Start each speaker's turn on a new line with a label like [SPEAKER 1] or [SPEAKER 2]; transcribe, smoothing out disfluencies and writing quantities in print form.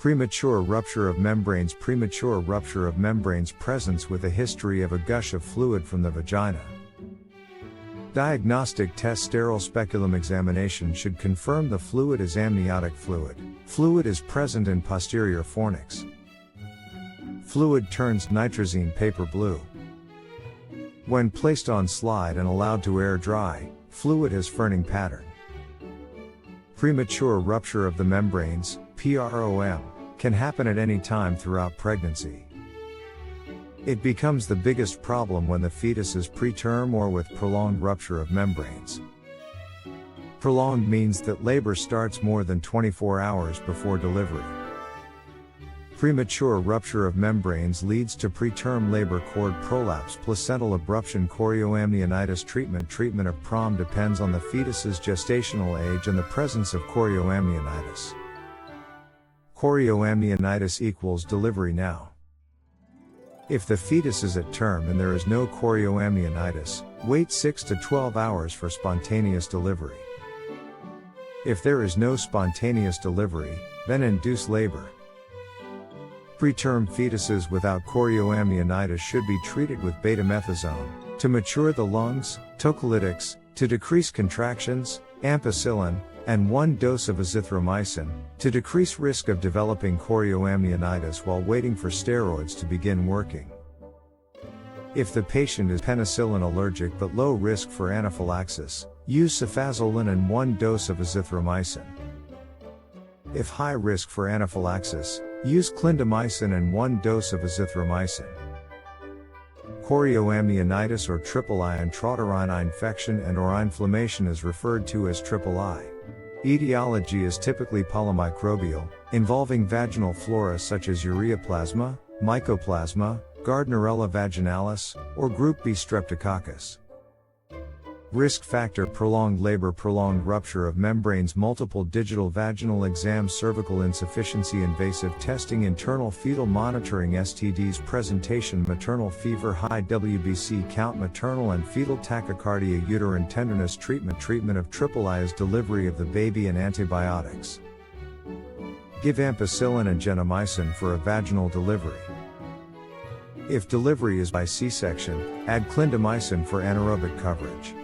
[SPEAKER 1] Premature rupture of membranes. Premature rupture of membranes presents with a history of a gush of fluid from the vagina. Diagnostic test. Sterile speculum examination should confirm the fluid is amniotic fluid. Fluid is present in posterior fornix. Fluid turns nitrazine paper blue. When placed on slide and allowed to air dry, fluid has ferning pattern. Premature rupture of the membranes, PROM, can happen at any time throughout pregnancy. It becomes the biggest problem when the fetus is preterm or with prolonged rupture of membranes. Prolonged means that labor starts more than 24 hours before delivery. Premature rupture of membranes leads to preterm labor cord prolapse, placental abruption, chorioamnionitis. Treatment of PROM depends on the fetus's gestational age and the presence of chorioamnionitis. Chorioamnionitis equals delivery now. If the fetus is at term and there is no chorioamnionitis, wait 6 to 12 hours for spontaneous delivery. If there is no spontaneous delivery, then induce labor. Preterm fetuses without chorioamnionitis should be treated with betamethasone to mature the lungs, tocolytics to decrease contractions, ampicillin, and 1 dose of azithromycin to decrease risk of developing chorioamnionitis while waiting for steroids to begin working. If the patient is penicillin allergic but low risk for anaphylaxis, use cefazolin and 1 dose of azithromycin. If high risk for anaphylaxis, use clindamycin and 1 dose of azithromycin. Chorioamnionitis or triple I intrauterine infection and/or inflammation is referred to as triple I. Etiology is typically polymicrobial, involving vaginal flora such as ureaplasma, mycoplasma, Gardnerella vaginalis, or group B streptococcus. Risk factor: prolonged labor, prolonged rupture of membranes, multiple digital vaginal exams, cervical insufficiency, invasive testing, internal fetal monitoring, STDs, presentation, maternal fever, high WBC count, maternal and fetal tachycardia, uterine tenderness. Treatment of triple I is delivery of the baby and antibiotics. Give ampicillin and gentamicin for a vaginal delivery. If delivery is by C-section, add clindamycin for anaerobic coverage.